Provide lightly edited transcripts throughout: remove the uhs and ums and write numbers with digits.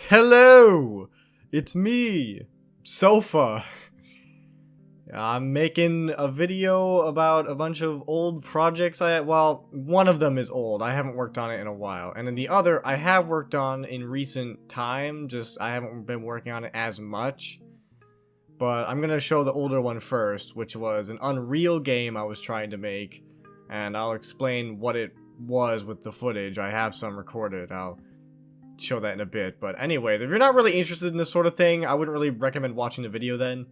Hello! It's me, Sofa. I'm making a video about a bunch of old projects well, one of them is old. I haven't worked on it in a while. And then the other I have worked on in recent time, just I haven't been working on it as much. But I'm gonna show the older one first, which was an Unreal game I was trying to make. And I'll explain what it was with the footage. I have some recorded. I'll show that in a bit. But anyways, if you're not really interested in this sort of thing, I wouldn't really recommend watching the video then.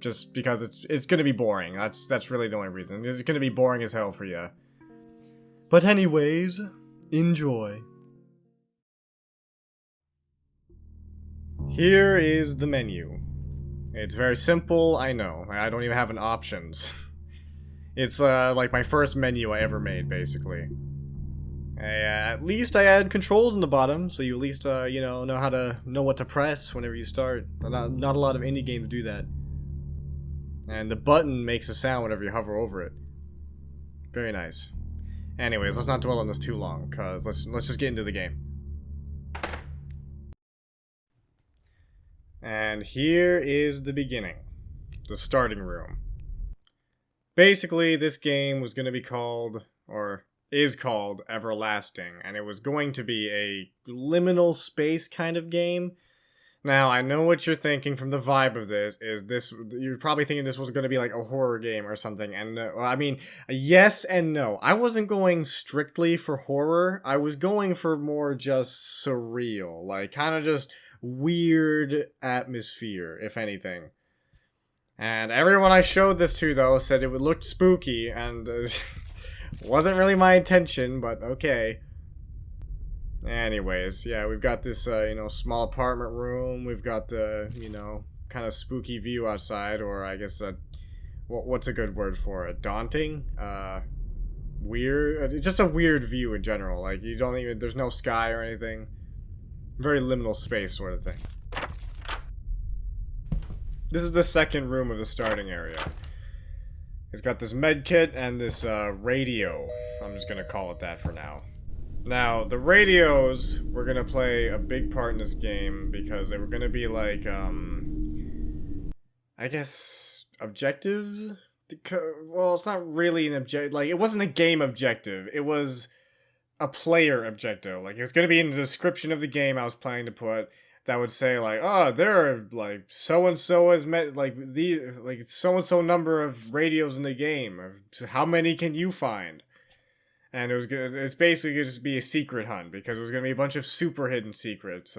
Just because it's gonna be boring. That's really the only reason. It's gonna be boring as hell for you. But anyways, enjoy. Here is the menu. It's very simple, I know. I don't even have an options. It's like my first menu I ever made, basically. At least I add controls in the bottom, so you at least know how to know what to press whenever you start. Not a lot of indie games do that. And the button makes a sound whenever you hover over it. Very nice. Anyways, let's not dwell on this too long, cause let's just get into the game. And here is the beginning. The starting room. Basically, this game was gonna be called, or is called, Everlasting, and it was going to be a liminal space kind of game. Now, I know what you're thinking from the vibe of this, you're probably thinking this was going to be like a horror game or something, and I mean, yes and no. I wasn't going strictly for horror, I was going for more just surreal, like kind of just weird atmosphere, if anything. And everyone I showed this to, though, said it would look spooky, and wasn't really my intention, but okay. Anyways, yeah, we've got this, small apartment room. We've got the, kind of spooky view outside, or I guess, what's a good word for it? Daunting? Weird? Just a weird view in general. Like, there's no sky or anything. Very liminal space sort of thing. This is the second room of the starting area. It's got this med kit and this, radio. I'm just gonna call it that for now. Now, the radios were gonna play a big part in this game because they were gonna be like, I guess, objectives? Well, it's not really an objective, like, it wasn't a game objective, it was a player objective. Like, it was gonna be in the description of the game I was planning to put that would say, like, oh, there are, like, so-and-so has met, like, so-and-so number of radios in the game. How many can you find? And it's basically gonna just be a secret hunt, because it was gonna be a bunch of super hidden secrets.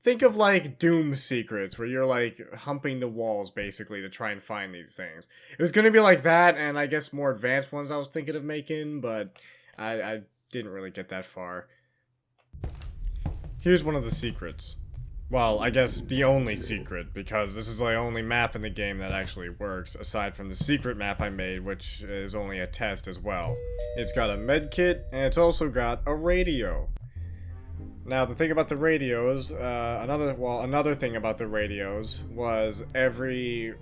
Think of like Doom secrets, where you're like humping the walls basically to try and find these things. It was gonna be like that, and I guess more advanced ones I was thinking of making, but I didn't really get that far. Here's one of the secrets. Well, I guess the only secret, because this is the only map in the game that actually works, aside from the secret map I made, which is only a test as well. It's got a med kit, and it's also got a radio. Now, the thing about the radios, another thing about the radios was every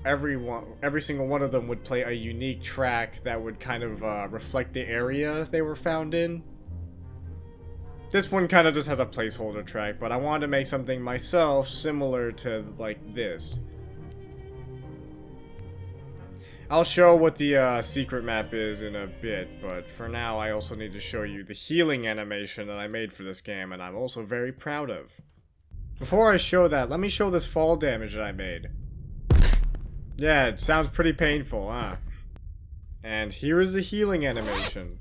single one of them would play a unique track that would kind of reflect the area they were found in. This one kind of just has a placeholder track, but I wanted to make something myself similar to, like, this. I'll show what the secret map is in a bit, but for now I also need to show you the healing animation that I made for this game, and I'm also very proud of. Before I show that, let me show this fall damage that I made. Yeah, it sounds pretty painful, huh? And here is the healing animation.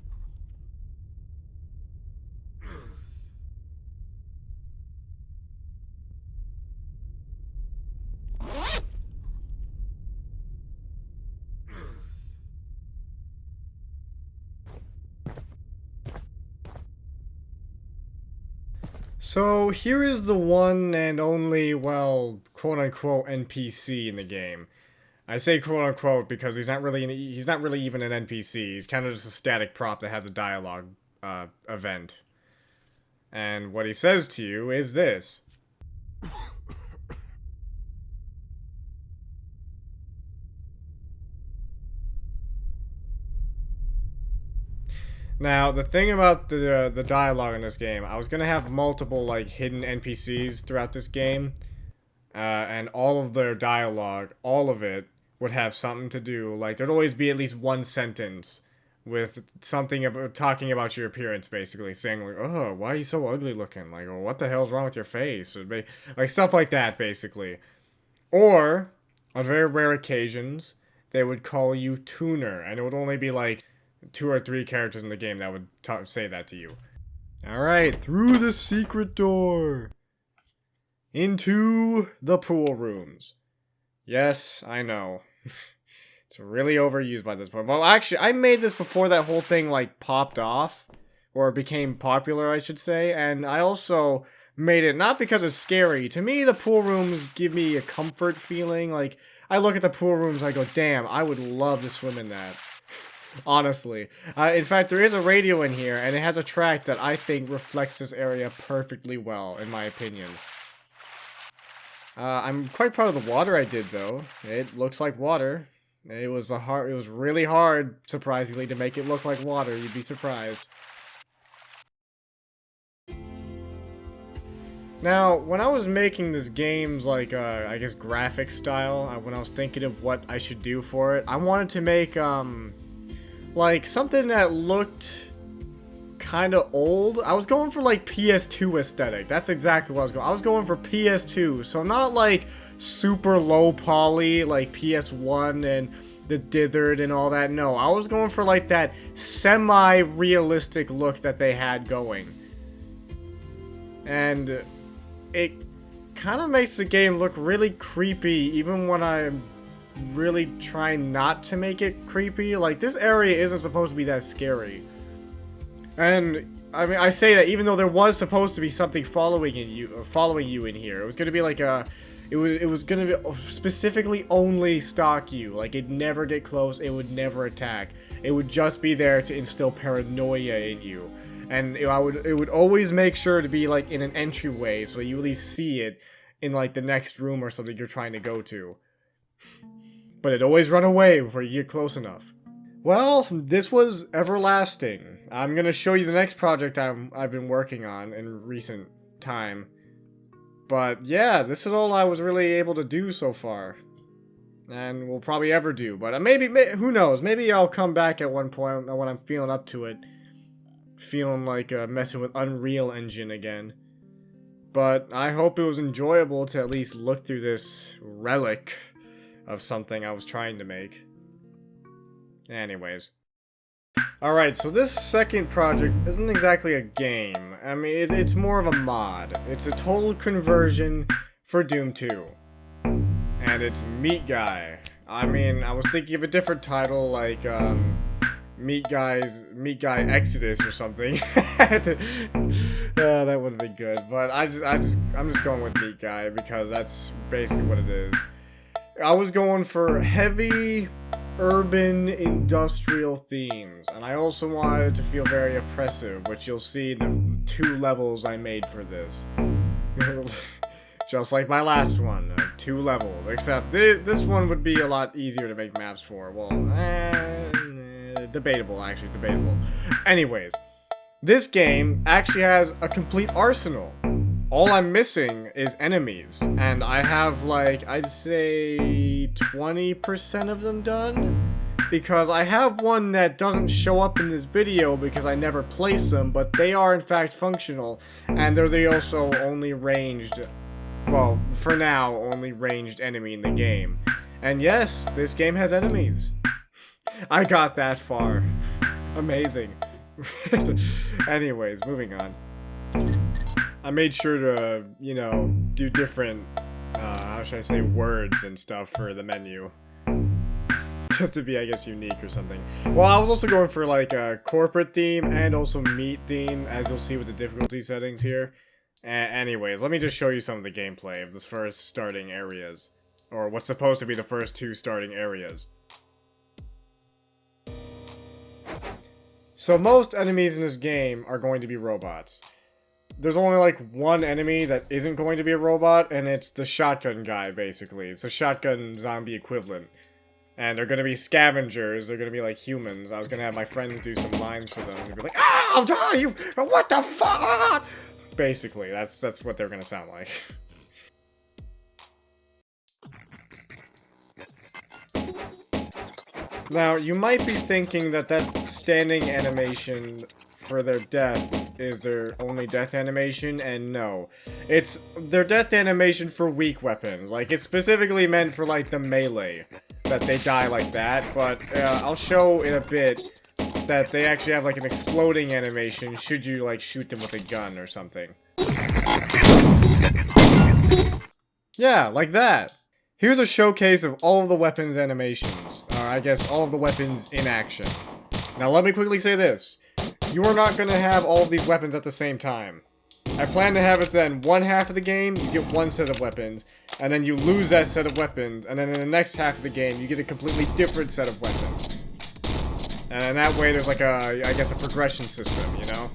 So here is the one and only, well, quote-unquote NPC in the game. I say quote-unquote because he's not really even an NPC. He's kind of just a static prop that has a dialogue event. And what he says to you is this. Now, the thing about the dialogue in this game, I was gonna have multiple, like, hidden NPCs throughout this game. And all of their dialogue, all of it, would have something to do. Like, there'd always be at least one sentence with something about talking about your appearance, basically. Saying, like, oh, why are you so ugly looking? Like, oh, what the hell's wrong with your face? Or, like, stuff like that, basically. Or, on very rare occasions, they would call you Tuner. And it would only be, like, 2 or 3 characters in the game that would say that to you. Alright, through the secret door. Into the pool rooms. Yes, I know. It's really overused by this point. Well, actually, I made this before that whole thing, like, popped off. Or became popular, I should say. And I also made it not because it's scary. To me, the pool rooms give me a comfort feeling. Like, I look at the pool rooms, I go, damn, I would love to swim in that. Honestly. In fact, there is a radio in here, and it has a track that I think reflects this area perfectly well, in my opinion. I'm quite proud of the water I did, though. It looks like water. It was really hard, surprisingly, to make it look like water. You'd be surprised. Now, when I was making this game's, like, I guess graphic style, when I was thinking of what I should do for it, I wanted to make, like, something that looked kind of old. I was going for, like, PS2 aesthetic. That's exactly what I was going. I was going for PS2, so not, like, super low poly, like PS1 and the dithered and all that. No, I was going for, like, that semi-realistic look that they had going. And it kind of makes the game look really creepy, even when I'm really trying not to make it creepy. Like, this area isn't supposed to be that scary. And I mean, I say that even though there was supposed to be something following you in here. It was gonna be like it was gonna be specifically only stalk you. Like, it'd never get close. It would never attack. It would just be there to instill paranoia in you. And it would always make sure to be, like, in an entryway, so you at least see it in, like, the next room or something you're trying to go to. But it'd always run away before you get close enough. Well, this was Everlasting. I'm gonna show you the next project I've been working on in recent time. But yeah, this is all I was really able to do so far. And will probably ever do. But maybe, who knows, maybe I'll come back at one point when I'm feeling up to it. Feeling like messing with Unreal Engine again. But I hope it was enjoyable to at least look through this relic of something I was trying to make. Anyways. Alright, so this second project isn't exactly a game. I mean, it's more of a mod. It's a total conversion for Doom 2. And it's Meat Guy. I mean, I was thinking of a different title, like, Meat Guy Exodus or something. That would have been good. But I'm just going with Meat Guy because that's basically what it is. I was going for heavy urban industrial themes, and I also wanted it to feel very oppressive, which you'll see in the 2 levels I made for this. Just like my last one, 2 levels, except this one would be a lot easier to make maps for. Well, debatable, actually, debatable. Anyways, this game actually has a complete arsenal. All I'm missing is enemies, and I have, like, I'd say 20% of them done, because I have one that doesn't show up in this video because I never placed them, but they are in fact functional, and they're the also only ranged, well, for now, only ranged enemy in the game. And yes, this game has enemies. I got that far. Amazing. Anyways, moving on. I made sure to, you know, do different, how should I say, words and stuff for the menu. Just to be, I guess, unique or something. Well, I was also going for, like, a corporate theme and also meat theme, as you'll see with the difficulty settings here. Anyways, let me just show you some of the gameplay of this first starting areas. Or what's supposed to be the first 2 starting areas. So most enemies in this game are going to be robots. There's only like one enemy that isn't going to be a robot, and it's the shotgun guy, basically. It's the shotgun zombie equivalent. And they're gonna be scavengers. They're gonna be like humans. I was gonna have my friends do some lines for them. And be like, "Ah, I'll die you! What the fuck?" Basically, that's what they're gonna sound like. Now, you might be thinking that that standing animation for their death is their only death animation, and no. It's their death animation for weak weapons. Like, it's specifically meant for, like, the melee, that they die like that, but I'll show in a bit that they actually have, like, an exploding animation should you, like, shoot them with a gun or something. Yeah, like that. Here's a showcase of all of the weapons animations. Or I guess all of the weapons in action. Now let me quickly say this. You are not going to have all of these weapons at the same time. I plan to have it then one half of the game, you get one set of weapons, and then you lose that set of weapons, and then in the next half of the game, you get a completely different set of weapons. And that way there's like a, I guess, a progression system, you know?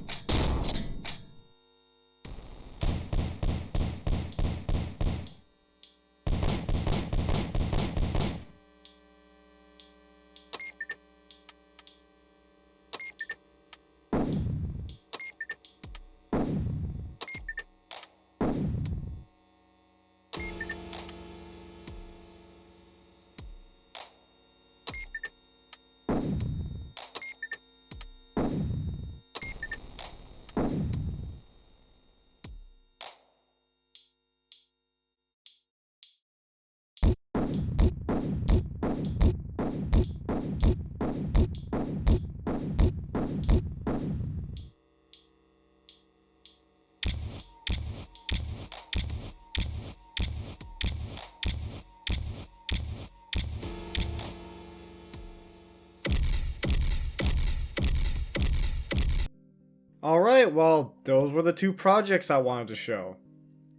Alright, well, those were the two projects I wanted to show.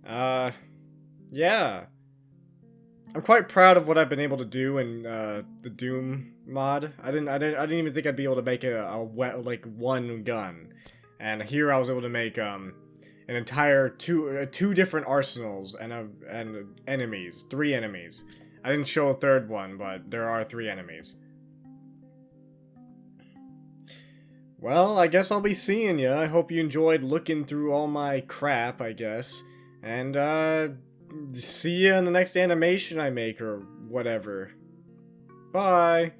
Yeah. I'm quite proud of what I've been able to do in, the Doom mod. I didn't even think I'd be able to make like, one gun. And here I was able to make, an entire two different arsenals and enemies. 3 enemies. I didn't show a third one, but there are 3 enemies. Well, I guess I'll be seeing ya. I hope you enjoyed looking through all my crap, I guess. And, see ya in the next animation I make or whatever. Bye!